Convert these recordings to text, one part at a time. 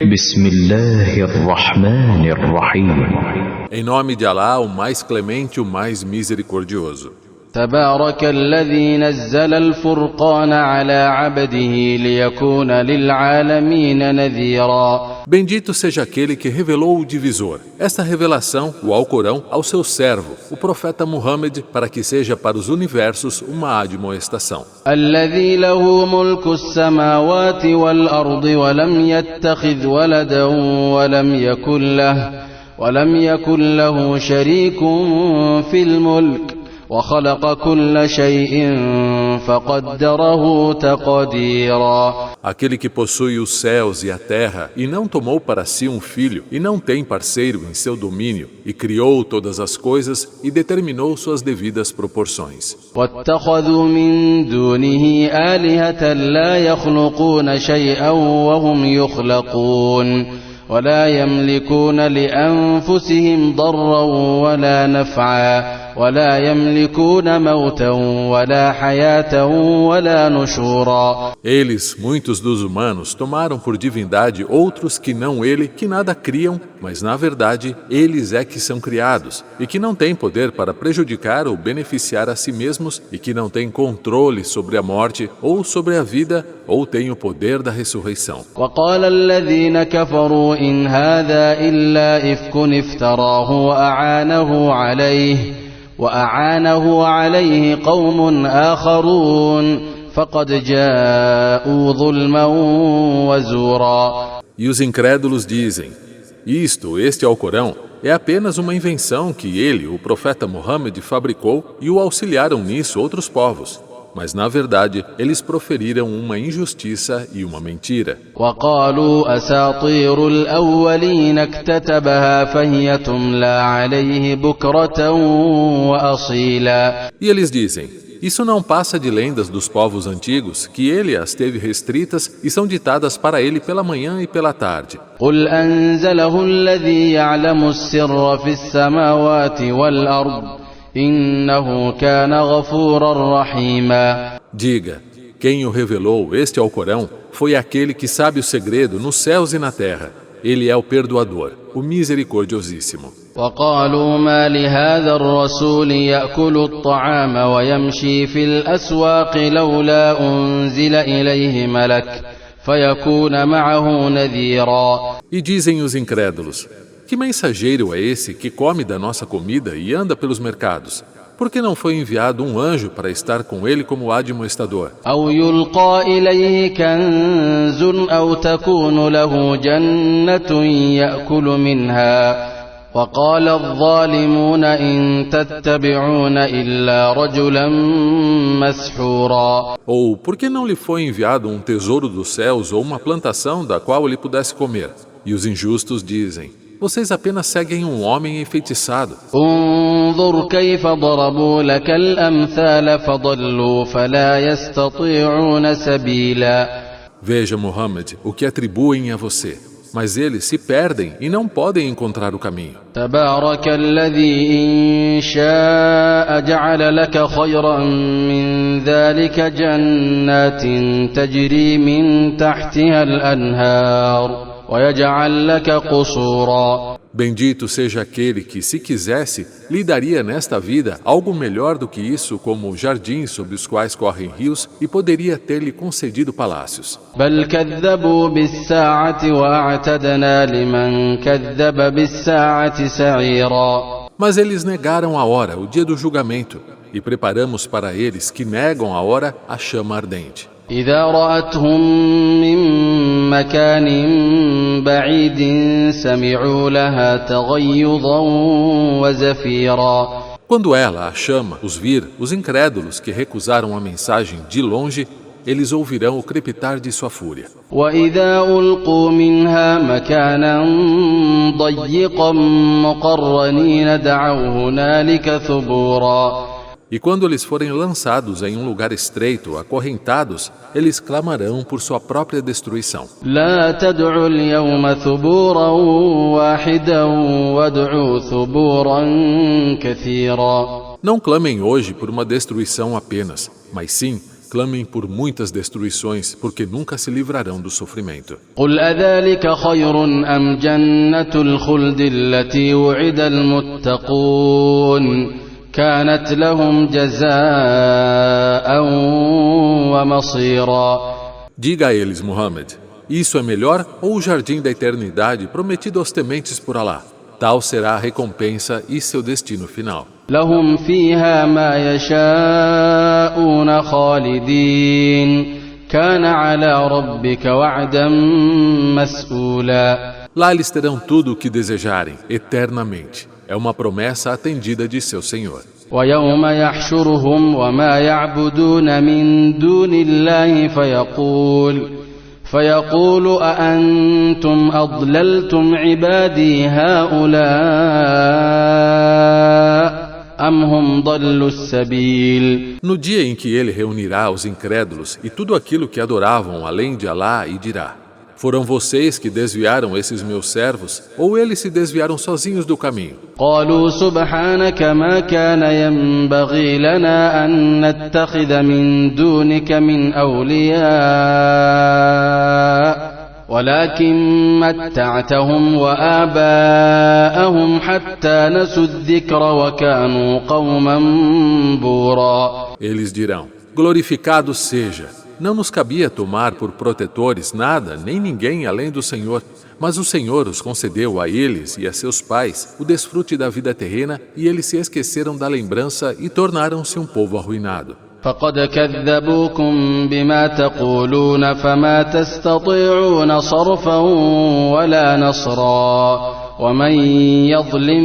بسم الله الرحمن الرحيم. Em nome de Alá, o mais clemente, o mais misericordioso. تبارك الذي نزل الفرقان على عبده ليكون للعالمين نذيرا. Bendito seja aquele que revelou o divisor. Esta revelação, o Alcorão, ao seu servo, o profeta Muhammad, para que seja para os universos uma admoestação. الذي له ملك السماوات والأرض ولم يتخذ ولدا ولم يكن له شريك في الملك وخلق كل شيء فقدره تقديرا. Aquele que possui os céus e a terra e não tomou para si um filho e não tem parceiro em seu domínio e criou todas as coisas e determinou suas devidas proporções. واتخذوا من دونه آلهة لا يخلقون شيئا وهم يخلقون ولا يملكون لأنفسهم ضرا ولا نفعا ولا يملكون موتا ولا حياة ولا نشورا. Eles, muitos dos humanos, tomaram por divindade outros que não ele, que nada criam, mas na verdade eles é que são criados, e que não têm poder para prejudicar ou beneficiar a si mesmos, e que não têm controle sobre a morte ou sobre a vida, ou têm o poder da ressurreição. وقال الذين كفروا إن هذا إلا إفك افتراه وأعانه عليه قوم آخرون فقد جاءوا ظلما وزورا. E os incrédulos dizem: este Alcorão, é apenas uma invenção que ele, o profeta Muhammad, fabricou e o auxiliaram nisso outros povos. Mas, na verdade, eles proferiram uma injustiça e uma mentira. وقالوا أساطير الأولين اكتتبها فهي تملى عليه بكرة وأصيلا. E eles dizem: isso não passa de lendas dos povos antigos, que ele as teve restritas e são ditadas para ele pela manhã e pela tarde. قل أنزله الذي يعلم السر في السماوات والأرض إنه كان غفورا رحيما. Diga, quem o revelou, este Alcorão, foi aquele que sabe o segredo nos céus e na terra. Ele é o perdoador, o misericordiosíssimo. وقالوا ما لهذا الرسول يأكل الطعام ويمشي في الأسواق لولا أنزل إليه ملك فيكون معه نذيرا. E dizem os incrédulos: que mensageiro é esse que come da nossa comida e anda pelos mercados? Por que não foi enviado um anjo para estar com ele como admoestador? أو يلقى إليه كنز أو تكون له جنة يأكل منها وقال الظالمون إن تتبعون إلا رجلا مسحورا. Ou por que não lhe foi enviado um tesouro dos céus ou uma plantação da qual ele pudesse comer? E os injustos dizem: vocês apenas seguem um homem enfeitiçado. انظر كيف ضربوا لك الأمثال فضلوا فلا يستطيعون سبيلا. Veja, Muhammad, o que atribuem a você, mas eles se perdem e não podem encontrar o caminho. تبارك الذي إن شاء جعل لك خيرا من ذلك جنات تجري من تحتها الأنهار ويجعل لك قصورا. Bendito seja aquele que, se quisesse, lhe daria nesta vida algo melhor do que isso, como jardins sobre os quais correm rios, e poderia ter-lhe concedido palácios. بل كذبوا بالساعة وأعتدنا لمن كذب بالساعة سعيرا. Mas eles negaram a hora, o dia do julgamento, e preparamos para eles que negam a hora a chama ardente. إذا رأتهم من مكان بعيد سمعوا لها تغيظا وزفيرا. Quando ela, a chama, os vir, os incrédulos que recusaram a mensagem de longe, eles ouvirão o crepitar de sua fúria. وإذا ألقوا منها مكانا ضيقا مقرنين دعوا هنالك ثبورا. E quando eles forem lançados em um lugar estreito, acorrentados, eles clamarão por sua própria destruição. لا تدعوا اليوم ثبورا واحدا وادعوا ثبورا كثيرا. Não clamem hoje por uma destruição apenas, mas sim, clamem por muitas destruições, porque nunca se livrarão do sofrimento. قل أذلك خير أم جنة الخلد التي وعد المتقون كانت لهم جزاء ومصيرا. Diga a eles, Muhammad, isso é melhor ou o jardim da eternidade prometido aos tementes por Alá? Tal será a recompensa e seu destino final. لهم فيها ما يشاءون خالدين كان على ربك وعدا مسؤولا. Lá eles terão tudo o que desejarem, eternamente. É uma promessa atendida de seu Senhor. ويوم يحشرهم وما يعبدون من دون الله فيقول أأنتم أضللتم عبادي هؤلاء أم هم ضلوا السبيل. No dia em que ele reunirá os incrédulos e tudo aquilo que adoravam além de Alá e dirá: foram vocês que desviaram esses meus servos, ou eles se desviaram sozinhos do caminho? قالوا سبحانك ما كان ينبغي لنا أن نتخذ من دونك من أولياء ولكن متعتهم وآباءهم حتى نسوا الذكر وكانوا قوما بورا. Eles dirão: glorificado seja! Não nos cabia tomar por protetores nada, nem ninguém além do Senhor. Mas o Senhor os concedeu a eles e a seus pais o desfrute da vida terrena e eles se esqueceram da lembrança e tornaram-se um povo arruinado. فقد كذبوكم بما تقولون فما تستطيعون صرفا ولا نصرا ومن يظلم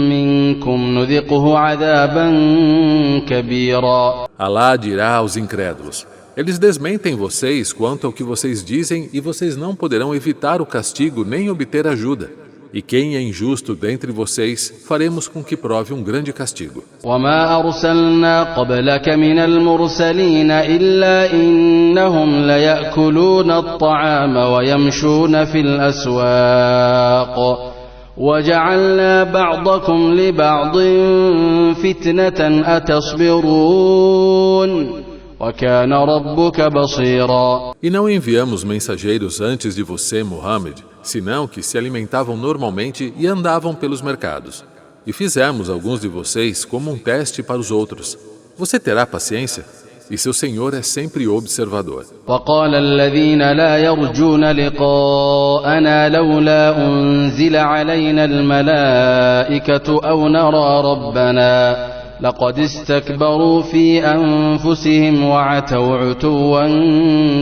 منكم نذقه عذابا كبيرا. Alá dirá aos incrédulos: eles desmentem vocês quanto ao que vocês dizem e vocês não poderão evitar o castigo nem obter ajuda. E quem é injusto dentre vocês, faremos com que prove um grande castigo. وما أرسلنا قبلك من المرسلين إلا إنهم ليأكلون الطعام ويمشون في الأسواق وجعلنا بعضكم لبعض فتنة أتصبرون وكان ربك بصيرا. E não enviamos mensageiros antes de você, Muhammad, senão que se alimentavam normalmente e andavam pelos mercados. E fizemos alguns de vocês como um teste para os outros. Você terá paciência? E seu Senhor é sempre observador. وقال الذين لا يرجون لقاءنا لولا أنزل علينا الملائكة أو نرى ربنا لقد استكبروا في أنفسهم وعتوا عتوا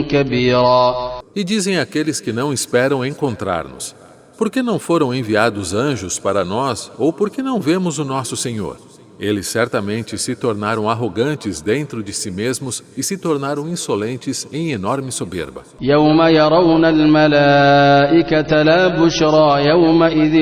كبيرا. E dizem aqueles que não esperam encontrar-nos: por que não foram enviados anjos para nós, ou por que não vemos o nosso Senhor? Eles certamente se tornaram arrogantes dentro de si mesmos e se tornaram insolentes em enorme soberba. يوم يرون الملائكة لا بشرى يومئذ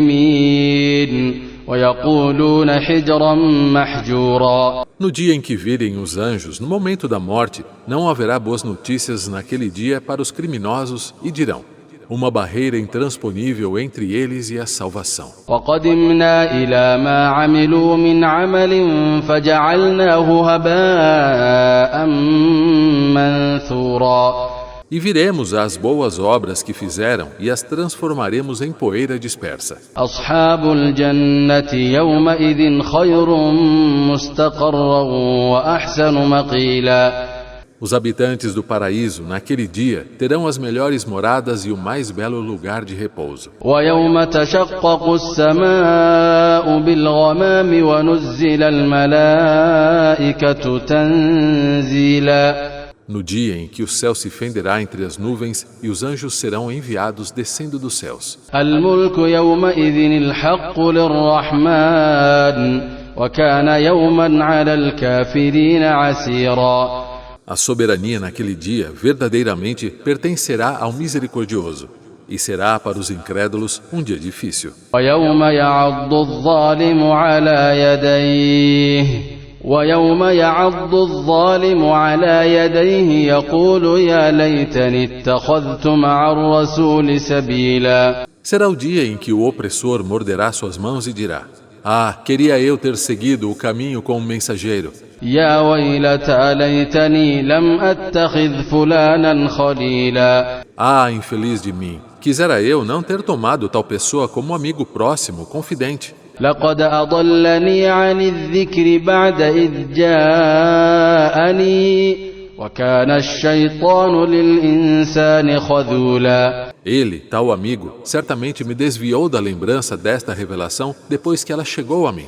للمجرمين ويقولون حجرا محجورا. No dia em que virem os anjos, no momento da morte, não haverá boas notícias naquele dia para os criminosos e dirão: uma barreira intransponível entre eles e a salvação. وقدمنا إلى ما عملوا من عمل فجعلناه هباء منثورا. E viremos as boas obras que fizeram e as transformaremos em poeira dispersa. أصحاب الجنة يومئذ خير مستقرا وأحسن مقيلا. Os habitantes do paraíso, naquele dia, terão as melhores moradas e o mais belo lugar de repouso. ويوم تشقق السماء بالغمام ونزل الملائكة تنزيلا. No dia em que o céu se fenderá entre as nuvens e os anjos serão enviados descendo dos céus. الملك يومئذ الحق للرحمن وكان يوما على الكافرين عسيرا. A soberania naquele dia verdadeiramente pertencerá ao Misericordioso e será para os incrédulos um dia difícil. ويوم يعض الظالم على يديه يقول يا ليتني اتخذت مع الرسول سبيلا. Será o dia em que o opressor morderá suas mãos e dirá: Ah, queria eu ter seguido o caminho com o mensageiro. يا ويلتى ليتني لم أتخذ فلانا خليلا. Ah, infeliz de mim! Quisera eu não ter tomado tal pessoa como amigo próximo, confidente. لقد أضلني عن الذكر بعد إذ جاءني وكان الشيطان للإنسان خذولا. Ele, tal amigo, certamente me desviou da lembrança desta revelação depois que ela chegou a mim.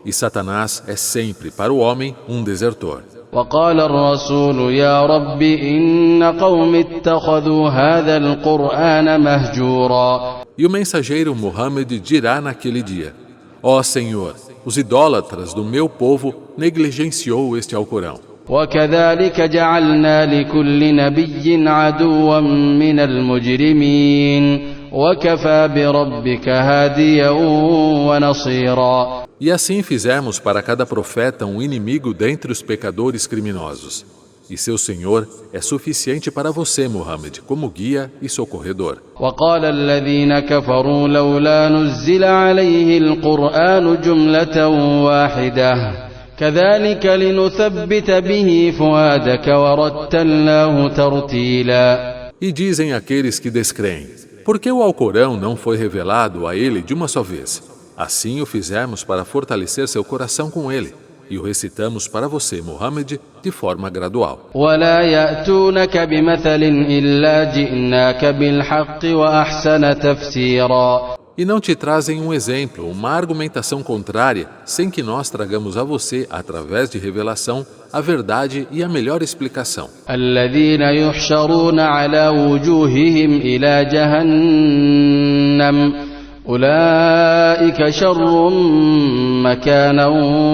E Satanás é sempre, para o homem, um desertor. وقال الرسول يا رب إن قوم اتخذوا هذا القرآن مهجورا. E o mensageiro Muhammad dirá naquele dia: Ó Senhor, os idólatras do meu povo negligenciou este Alcorão. وكذلك جعلنا لكل نبي عدوا من المجرمين وكفى بربك هاديا ونصيرا. E assim fizemos para cada profeta um inimigo dentre os pecadores criminosos. E seu Senhor é suficiente para você, Muhammad, como guia e socorredor. وقال الذين كفروا لولا نزل عليه القرآن جملة واحدة كذلك لنثبت به فؤادك ورتلناه ترتيلا. E dizem aqueles que descreem: por que o Alcorão não foi revelado a ele de uma só vez? Assim o fizemos para fortalecer seu coração com ele, e o recitamos para você, Muhammad, de forma gradual. ولا يأتونك بمثل إلا جئناك بالحق وأحسن تفسيرا. E não te trazem um exemplo, uma argumentação contrária, sem que nós tragamos a você, através de revelação, a verdade e a melhor explicação. الذين يحشرون على وجوههم إلى جهنم أولئك شر مكانا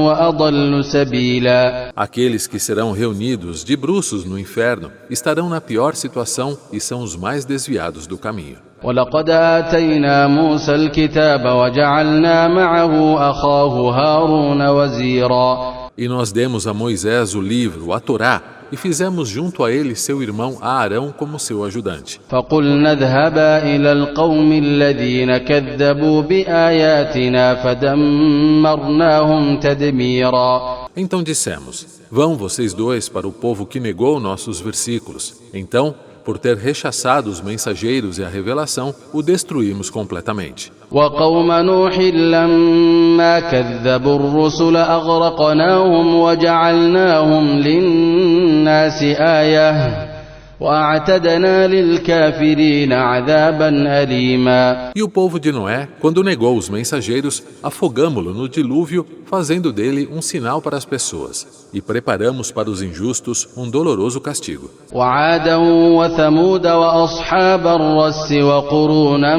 وأضل سبيلا. Aqueles que serão reunidos de bruços no inferno estarão na pior situação e são os mais desviados do caminho. ولقد آتينا موسى الكتاب وجعلنا معه أخاه هارون وزيرا. E nós demos a Moisés o livro, a Torá, e fizemos junto a ele seu irmão Aarão como seu ajudante. فقلنا اذهبا إلى القوم الذين كذبوا بآياتنا فدمرناهم تدميرا. Então dissemos: vão vocês dois para o povo que negou nossos versículos. Então, por ter rechaçado os mensageiros e a revelação, o destruímos completamente. وقوم نوح لما كذبوا الرسل أغرقناهم وجعلناهم للناس آية وأعتدنا للكافرين عذابا أليما. E o povo de Noé, quando negou os mensageiros, afogamo-lo no dilúvio, fazendo dele um sinal para as pessoas, e preparamos para os injustos um doloroso castigo. وعادا وثمود وأصحاب الرس وقرونا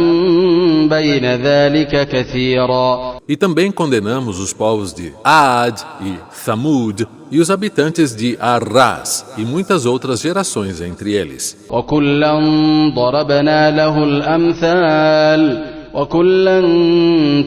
بين ذلك كثيرا. E também condenamos os povos de Ad e Thamud e os habitantes de Arras e muitas outras gerações entre eles. وكلا ضربنا له الأمثال وكلا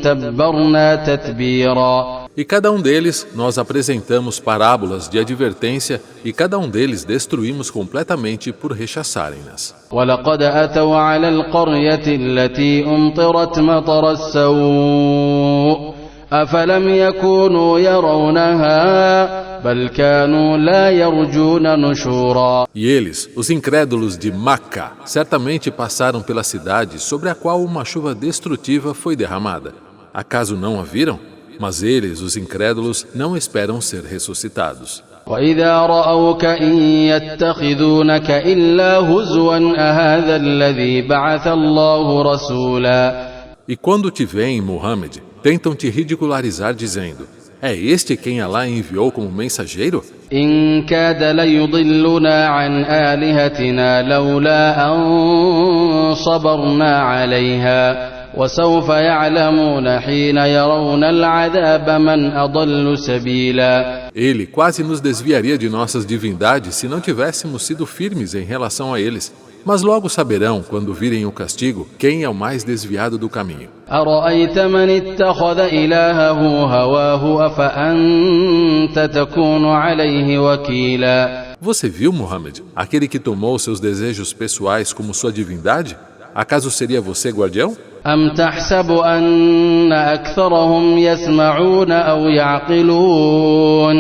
تبرنا تتبيرا. E cada um deles nós apresentamos parábolas de advertência e cada um deles destruímos completamente por rechaçarem-nas. ولقد أتوا على القرية التي أمطرت مطر السوء أفلم يكونوا يرونها بل كانوا لا يرجون نشورا. E eles, os incrédulos de Maca, certamente passaram pela cidade sobre a qual uma chuva destrutiva foi derramada. Acaso não a viram? Mas eles, os incrédulos, não esperam ser ressuscitados. وإذا رأوك إن يتخذونك إلا هزوا أهذا الذي بعث الله رسولا. E quando te veem, Muhammad, tentam te ridicularizar dizendo: é este quem Alá enviou como mensageiro? إن كاد ليضلنا عن آلهتنا لولا أن صبرنا عليها وسوف يعلمون حين يرون العذاب من أضل سبيلا. Ele quase nos desviaria de nossas divindades se não tivéssemos sido firmes em relação a eles. Mas logo saberão, quando virem o castigo, quem é o mais desviado do caminho. أرأيت من اتخذ إلهه هواه أفأنت تكون عليه وكيلا. Você viu, Muhammad, aquele que tomou seus desejos pessoais como sua divindade? Acaso seria você guardião? أم تحسب أن أكثرهم يسمعون أو يعقلون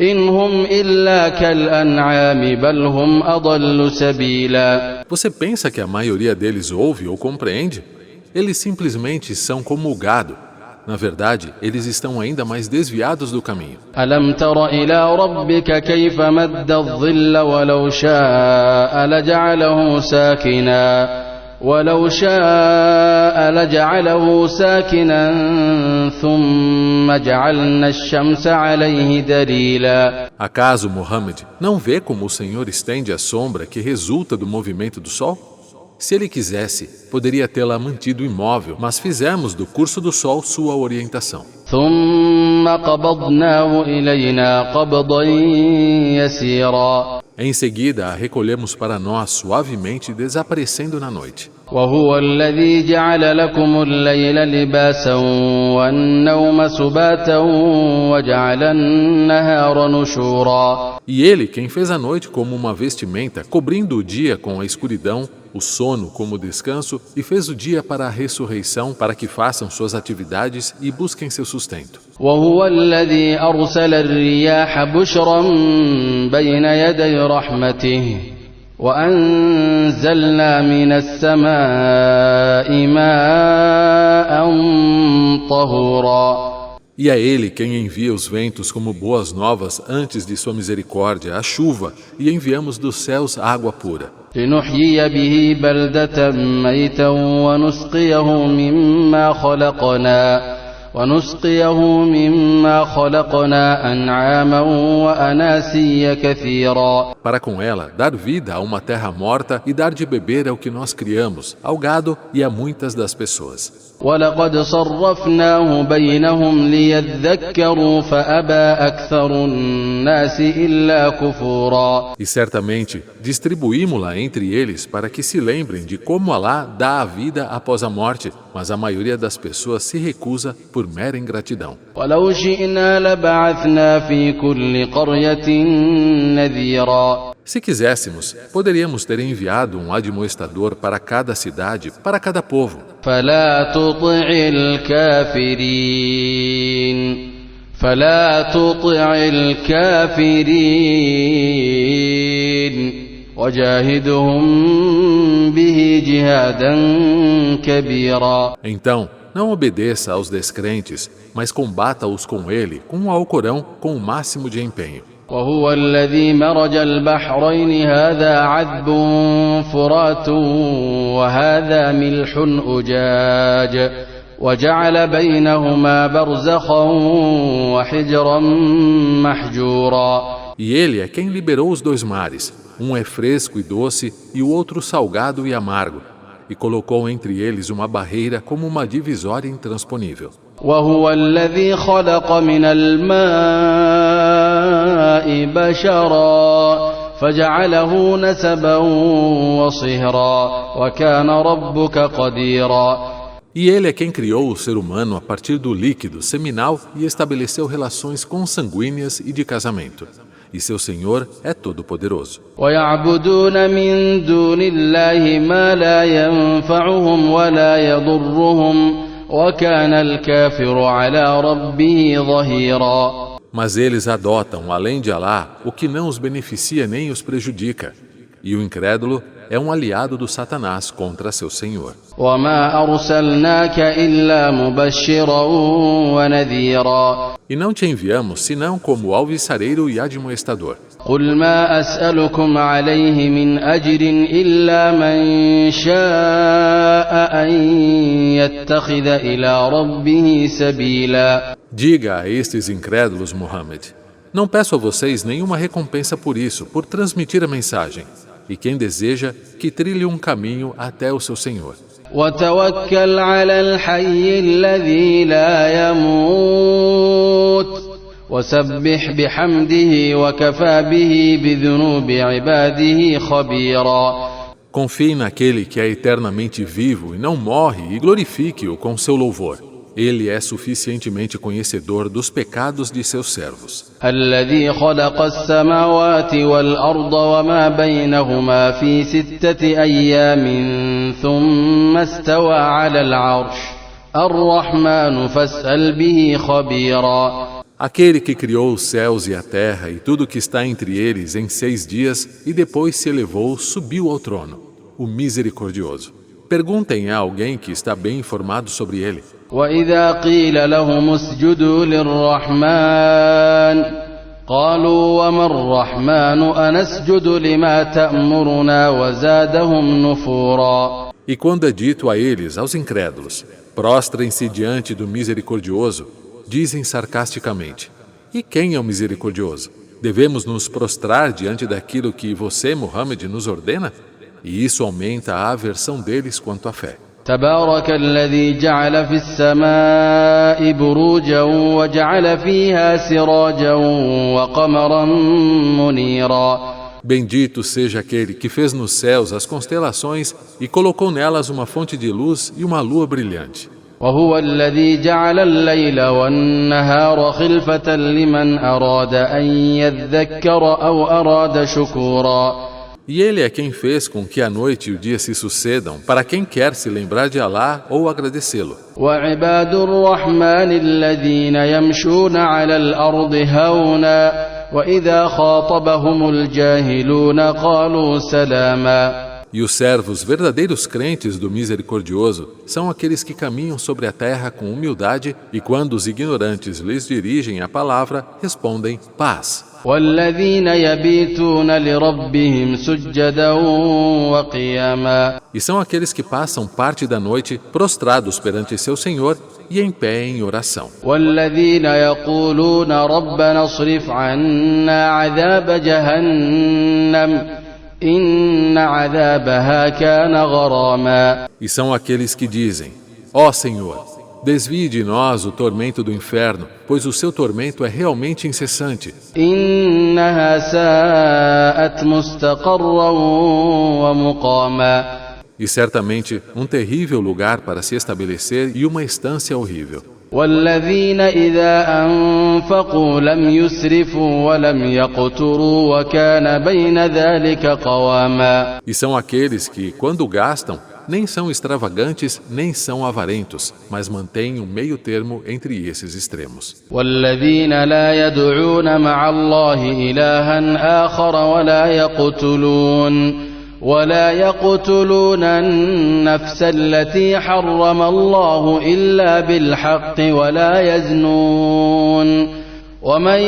إن هم إلا كالأنعام بل هم أضل سبيلا. Você pensa que a maioria deles ouve ou compreende? Eles simplesmente são como o gado. Na verdade, eles estão ainda mais desviados do caminho. ألم تر إلى ربك كيف مد الظل ولو شاء لجعله ساكنا ثم جعلنا الشمس عليه دليلا. Acaso, Muhammad, não vê como o Senhor estende a sombra que resulta do movimento do Sol? Se ele quisesse, poderia tê-la mantido imóvel, mas fizemos do curso do Sol sua orientação. ثم قبضناه إلينا قبضا يسيرا. Em seguida, a recolhemos para nós suavemente, desaparecendo na noite. وهو الذي جعل لكم الليل لباسا والنوم سباتا وجعل النهار نشورا. E ele, quem fez a noite como uma vestimenta, cobrindo o dia com a escuridão, o sono como descanso, e fez o dia para a ressurreição, para que façam suas atividades e busquem seu sustento. وهو الذي أرسل الرياح بشرا بين يدي رحمته وأنزلنا من السماء ماء طهورا. E é ele quem envia os ventos como boas novas antes de sua misericórdia, a chuva, e enviamos dos céus água pura. لنحيي به بلدة ميتا ونسقيه مما خلقنا أنعاما وأناسيا كثيرا. Para com ela dar vida a uma terra morta e dar de beber ao que nós criamos, ao gado e a muitas das pessoas. ولقد صرفناه بينهم ليذكروا فأبى أكثر الناس إلا كفورا. E certamente distribuímo-la entre eles para que se lembrem de como Alá dá a vida após a morte, mas a maioria das pessoas se recusa por mera ingratidão. ولو شئنا لبعثنا في كل قرية نذيرا. Se quiséssemos, poderíamos ter enviado um admoestador para cada cidade, para cada povo. فلا تطع الكافرين وجاهدهم به جهادا كبيرا. Então, não obedeça aos descrentes, mas combata-os com ele, com o Alcorão, com o máximo de empenho. وهو الذي مرج البحرين هذا عذب فرات وهذا ملح أجاج وجعل بينهما برزخا وحجرا محجورا. E ele é quem liberou os dois mares, um é fresco e doce e o outro salgado e amargo, e colocou entre eles uma barreira como uma divisória intransponível. وهو الذي خلق من الماء بشرا فجعله نسبا وصهرا وكان ربك قديرا. E ele é quem criou o ser humano a partir do líquido seminal e estabeleceu relações consanguíneas e de casamento. E seu Senhor é todo-poderoso. ويعبدون من دون الله ما لا ينفعهم ولا يضرهم وكان الكافر على ربه ظهيرا. Mas eles adotam, além de Alá, o que não os beneficia nem os prejudica. E o incrédulo é um aliado do Satanás contra seu Senhor. وما أرسلناك إلا مبشرا ونذيرا. E não te enviamos senão como alvissareiro e admoestador. قل ما أسألكم عليه من أجر إلا من شاء أن يتخذ إلى ربه سبيلا. Diga a estes incrédulos, Muhammad, não peço a vocês nenhuma recompensa por isso, por transmitir a mensagem. E quem deseja, que trilhe um caminho até o seu Senhor. وتوكل على الحي الذي لا يموت وسبح بحمده وكفى به بذنوب عباده خبيرا. Confie naquele que é eternamente vivo e não morre e glorifique-o com seu louvor. Ele é suficientemente conhecedor dos pecados de seus servos. الذي خلق السماوات والأرض وما بينهما في 6 أيام ثم استوى على العرش الرحمن فاسأل به خبيرا. Aquele que criou os céus e a terra e tudo que está entre eles em 6 dias e depois se elevou, subiu ao trono, o misericordioso. Perguntem a alguém que está bem informado sobre ele. وإذا قيل لهم اسجدوا للرحمن قالوا وما الرحمن أنسجد لما تأمرنا وزادهم نفورا. E quando é dito a eles, aos incrédulos, prostrem-se diante do misericordioso, dizem sarcasticamente: e quem é o misericordioso? Devemos nos prostrar diante daquilo que você, Muhammad, nos ordena? E isso aumenta a aversão deles quanto à fé. تبارك الذي جعل في السماء بروجا وجعل فيها سراجا وقمرا منيرا. Bendito seja aquele que fez nos céus as constelações e colocou nelas uma fonte de luz e uma lua brilhante. وهو الذي جعل الليل والنهار خلفة لمن أراد أن يذكر أو أراد شكورا. E ele é quem fez com que a noite e o dia se sucedam para quem quer se lembrar de Alá ou agradecê-lo. وعباد الرحمن الذين يمشون على الأرض هونا وإذا خاطبهم الجاهلون قالوا سلاما. E os servos verdadeiros crentes do Misericordioso são aqueles que caminham sobre a terra com humildade e quando os ignorantes lhes dirigem a palavra, respondem paz. والذين يبيتون لربهم سجدا وقياما. E são aqueles que passam parte da noite prostrados perante seu Senhor e em pé em oração. والذين يقولون ربنا اصرف عنا عذاب جهنم إن عذابها كان غراما. E são aqueles que dizem: ó Senhor, desvie de nós o tormento do inferno, pois o seu tormento é realmente incessante. إنها ساءت مستقرا ومقاما. E certamente um terrível lugar para se estabelecer e uma estância horrível. والذين إذا أنفقوا لم يسرفوا ولم يقتروا وكان بين ذلك قواما. E são aqueles que, quando gastam, nem são extravagantes, nem são avarentos, mas mantêm um meio termo entre esses extremos. والذين لا يدعون مع الله إلها آخر ولا يقتلون النفس التي حرم الله إلا بالحق ولا يزنون ومن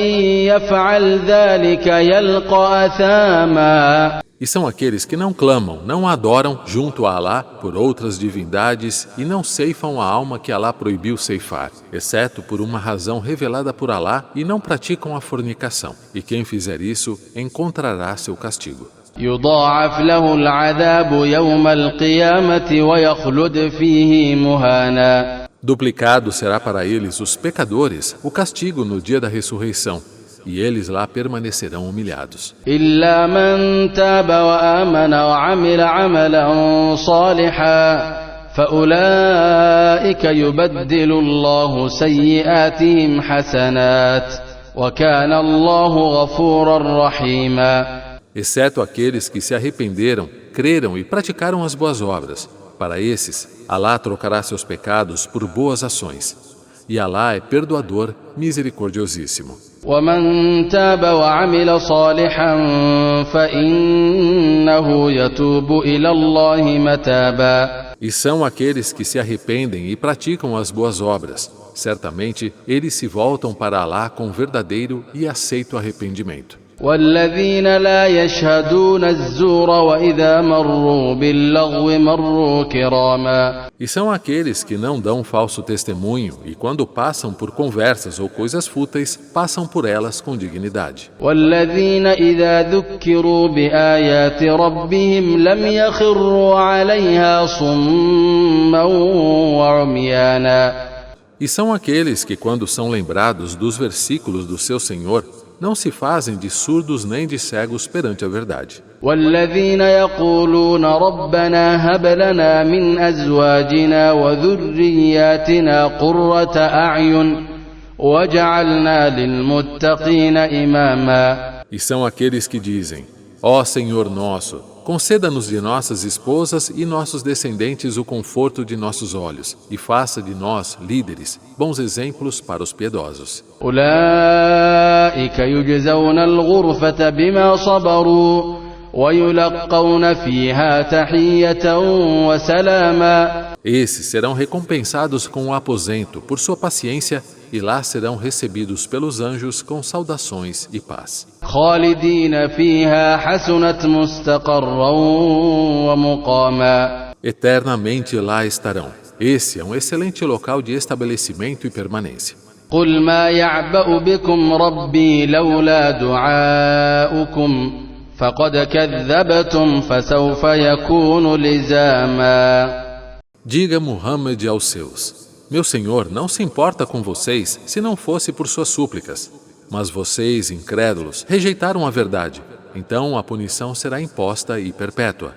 يفعل ذلك يلقى أثاما. E são aqueles que não clamam, não adoram junto a Alá por outras divindades e não ceifam a alma que Alá proibiu ceifar, exceto por uma razão revelada por Alá, e não praticam a fornicação. E quem fizer isso encontrará seu castigo. يضاعف له العذاب يوم القيامة ويخلد فيه مهانا. Duplicado será para eles, os pecadores, o castigo no dia da ressurreição, e eles lá permanecerão humilhados. إلا من تاب وآمن وعمل عملا صالحا فأولئك يبدل الله سيئاتهم حسنات وكان الله غفورا رحيما. Exceto aqueles que se arrependeram, creram e praticaram as boas obras. Para esses, Alá trocará seus pecados por boas ações. E Alá é perdoador, misericordiosíssimo. ومن تاب وعمل صالحا فإنه يتوب إلى الله متابا. E são aqueles que se arrependem e praticam as boas obras. Certamente, eles se voltam para Alá com verdadeiro e aceito arrependimento. والذين لا يشهدون الزور وإذا مروا باللغو مروا كراما. E são aqueles que não dão falso testemunho e quando passam por conversas ou coisas fúteis, passam por elas com dignidade. والذين إذا ذكروا بآيات ربهم لم يخروا عليها صما وعميانا. E são aqueles que quando são lembrados dos versículos do seu Senhor, não se fazem de surdos nem de cegos perante a verdade. والذين يقولون ربنا هب لنا من أزواجنا وذرياتنا قرة أعين وجعلنا للمتقين إماما. E são aqueles que dizem: ó Senhor nosso, conceda-nos de nossas esposas e nossos descendentes o conforto de nossos olhos, e faça de nós, líderes, bons exemplos para os piedosos. أولئك يجزون الغرفة بما صبروا ويلقون فيها تحية وسلاما. Esses serão recompensados com o aposento por sua paciência, e lá serão recebidos pelos anjos com saudações e paz. خالدين فيها حسنت مستقرا ومقاما. Eternamente lá estarão. Esse é um excelente local de estabelecimento e permanência. قل ما يعبأ بكم ربي لولا دعاؤكم فقد كذبتم فسوف يكون لزاما. Diga Muhammad aos seus: meu Senhor não se importa com vocês se não fosse por suas súplicas. Mas vocês, incrédulos, rejeitaram a verdade. Então a punição será imposta e perpétua.